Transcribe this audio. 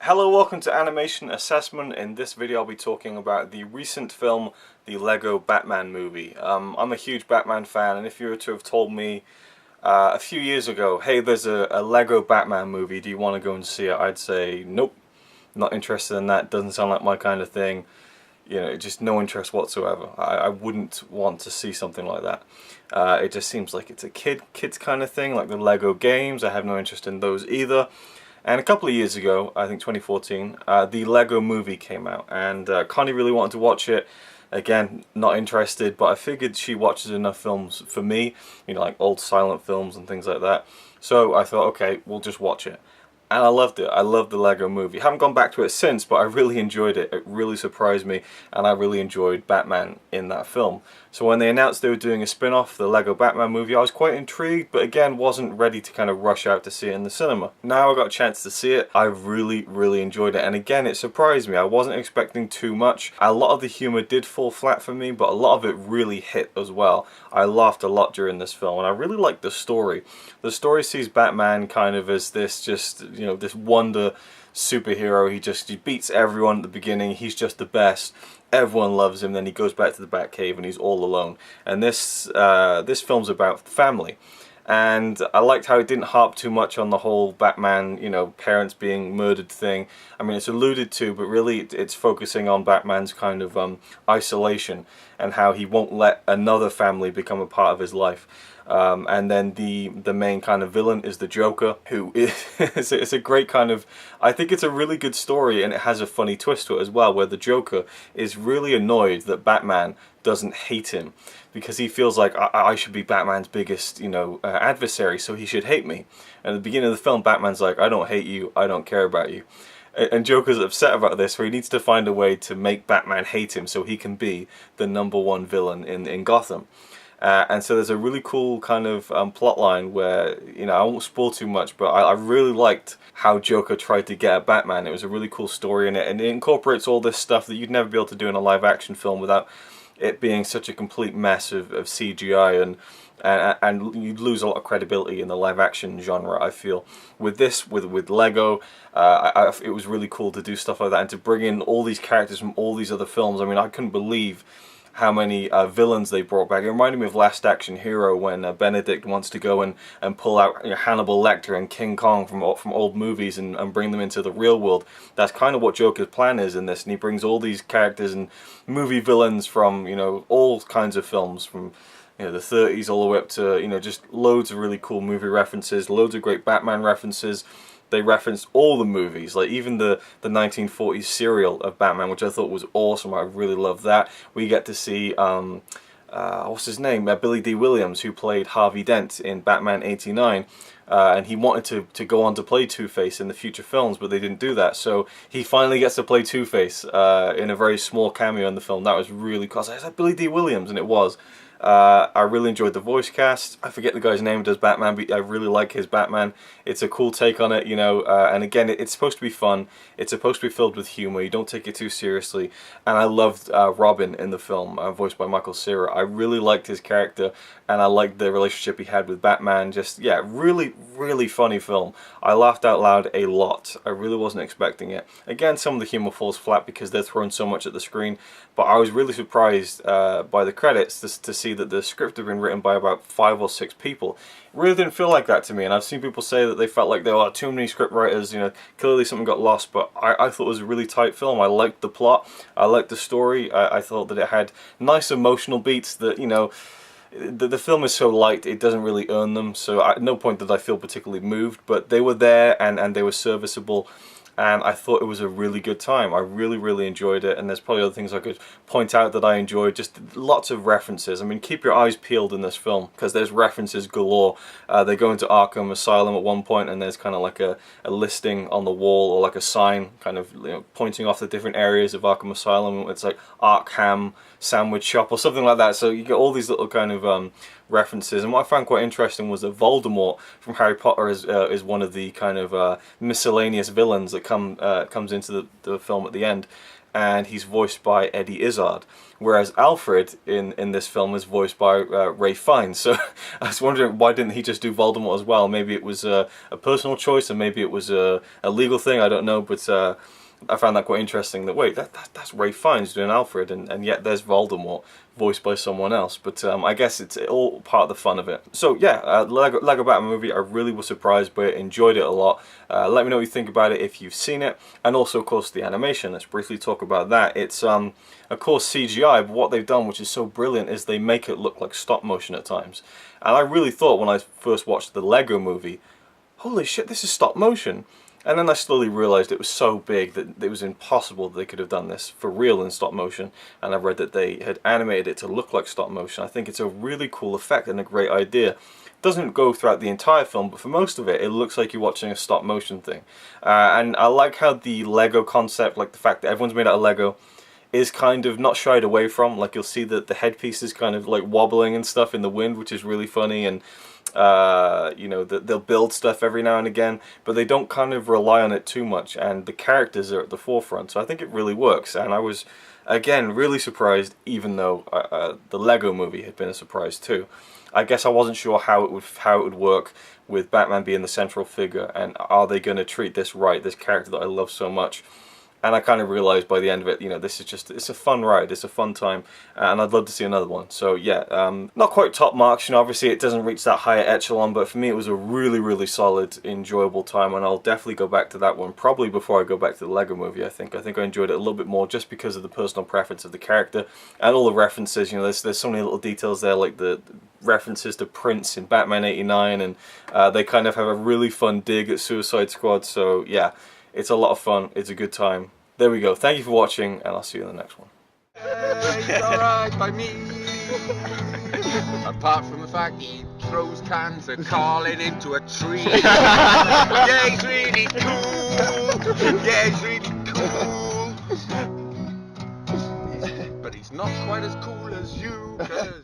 Hello, welcome to Animation Assessment. In this video I'll be talking about the recent film, the Lego Batman movie. I'm a huge Batman fan, and if you were to have told me a few years ago, hey, there's a Lego Batman movie, do you want to go and see it? I'd say, nope, not interested in that, doesn't sound like my kind of thing. You know, just no interest whatsoever. I wouldn't want to see something like that. It just seems like it's a kids kind of thing, like the Lego games. I have no interest in those either. And a couple of years ago, I think 2014, the Lego movie came out, and Connie really wanted to watch it. Again, not interested, but I figured she watches enough films for me, you know, like old silent films and things like that. So I thought, okay, we'll just watch it. And I loved it. I loved the Lego movie. Haven't gone back to it since, but I really enjoyed it. It really surprised me, and I really enjoyed Batman in that film. So when they announced they were doing a spin-off, the Lego Batman movie, I was quite intrigued, but again, wasn't ready to kind of rush out to see it in the cinema. Now I got a chance to see it, I really enjoyed it. And again, it surprised me. I wasn't expecting too much. A lot of the humor did fall flat for me, but a lot of it really hit as well. I laughed a lot during this film, and I really liked the story. The story sees Batman kind of as this this wonder superhero. He beats everyone at the beginning. He's just the best. Everyone loves him. Then he goes back to the Batcave and he's all alone. And this film's about family. And I liked how it didn't harp too much on the whole Batman, you know, parents being murdered thing. I mean, it's alluded to, but really it's focusing on Batman's kind of isolation and how he won't let another family become a part of his life. And then the main kind of villain is the Joker, who is it's a great kind of, I think it's a really good story, and it has a funny twist to it as well, where the Joker is really annoyed that Batman doesn't hate him, because he feels like I should be Batman's biggest, you know, adversary, so he should hate me. And at the beginning of the film, Batman's like, I don't hate you, I don't care about you. And Joker's upset about this, where he needs to find a way to make Batman hate him so he can be the #1 villain in Gotham. And so there's a really cool kind of plot line where, you know, I won't spoil too much, but I really liked how Joker tried to get at Batman. It was a really cool story in it, and it incorporates all this stuff that you'd never be able to do in a live action film without it being such a complete mess of CGI, and you'd lose a lot of credibility in the live action genre, I feel. With this, with Lego, it was really cool to do stuff like that, and to bring in all these characters from all these other films. I mean, I couldn't believe how many villains they brought back. It reminded me of Last Action Hero, when Benedict wants to go and pull out, you know, Hannibal Lecter and King Kong from old movies and bring them into the real world. That's kind of what Joker's plan is in this, and he brings all these characters and movie villains from, you know, all kinds of films, from, you know, the 30s all the way up to, you know, just loads of really cool movie references, loads of great Batman references. They referenced all the movies, like even the 1940s serial of Batman, which I thought was awesome. I really loved that. We get to see, what's his name? Billy D. Williams, who played Harvey Dent in Batman '89. And he wanted to go on to play Two-Face in the future films, but they didn't do that. So he finally gets to play Two-Face in a very small cameo in the film. That was really cool. I was like, Billy D. Williams? And it was. I really enjoyed the voice cast. I forget the guy's name who does Batman, but I really like his Batman. It's a cool take on it, you know, and again, it's supposed to be fun. It's supposed to be filled with humor. You don't take it too seriously. And I loved Robin in the film, voiced by Michael Cera. I really liked his character, and I liked the relationship he had with Batman. Just, yeah, really funny film. I laughed out loud a lot. I really wasn't expecting it. Again, some of the humor falls flat because they're throwing so much at the screen, but I was really surprised by the credits to see that the script had been written by about 5 or 6 people. It really didn't feel like that to me, and I've seen people say that they felt like there were too many script writers, you know, clearly something got lost, but I thought it was a really tight film. I liked the plot, I liked the story, I thought that it had nice emotional beats that, you know, the film is so light, it doesn't really earn them, so at no point did I feel particularly moved, but they were there, and they were serviceable. And I thought it was a really good time. I really enjoyed it, and there's probably other things I could point out that I enjoyed. Just lots of references. I mean, keep your eyes peeled in this film, because there's references galore. They go into Arkham Asylum at one point, and there's kind of like a listing on the wall, or like a sign kind of, you know, pointing off the different areas of Arkham Asylum. It's like Arkham Sandwich Shop or something like that. So you get all these little kind of references, and what I found quite interesting was that Voldemort from Harry Potter is one of the kind of miscellaneous villains that comes into the film at the end, and he's voiced by Eddie Izzard, whereas Alfred in this film is voiced by Ralph Fiennes. So I was wondering, why didn't he just do Voldemort as well? Maybe it was a personal choice, and maybe it was a legal thing, I don't know, but I found that quite interesting, that wait, that's Ralph Fiennes doing Alfred, and yet there's Voldemort voiced by someone else. But I guess it's all part of the fun of it. So yeah, Lego Batman movie, I really was surprised by it, enjoyed it a lot. Let me know what you think about it if you've seen it. And also, of course, the animation, let's briefly talk about that. It's of course CGI, but what they've done, which is so brilliant, is they make it look like stop motion at times. And I really thought when I first watched the Lego movie, holy shit, this is stop motion. And then I slowly realised it was so big that it was impossible that they could have done this for real in stop motion. And I read that they had animated it to look like stop motion. I think it's a really cool effect and a great idea. It doesn't go throughout the entire film, but for most of it, it looks like you're watching a stop motion thing. And I like how the Lego concept, like the fact that everyone's made out of Lego, is kind of not shied away from. Like, you'll see that the headpiece is kind of like wobbling and stuff in the wind, which is really funny. And you know, they'll build stuff every now and again, but they don't kind of rely on it too much, and the characters are at the forefront, so I think it really works. And I was, again, really surprised, even though the Lego movie had been a surprise too. I guess I wasn't sure how it would work with Batman being the central figure, and are they going to treat this right, this character that I love so much. And I kind of realised by the end of it, you know, this is just, it's a fun ride, it's a fun time, and I'd love to see another one. So yeah, not quite top marks, you know, obviously it doesn't reach that higher echelon, but for me it was a really, really solid, enjoyable time, and I'll definitely go back to that one, probably before I go back to the Lego movie, I think. I enjoyed it a little bit more just because of the personal preference of the character, and all the references, you know, there's so many little details there, like the references to Prince in Batman '89, and they kind of have a really fun dig at Suicide Squad, so yeah. It's a lot of fun, it's a good time. There we go, thank you for watching, and I'll see you in the next one. It's alright by me. Apart from the fact he throws cans of Carlin into a tree. Yeah, he's really cool. Yeah, he's really cool. But he's not quite as cool as you, 'cause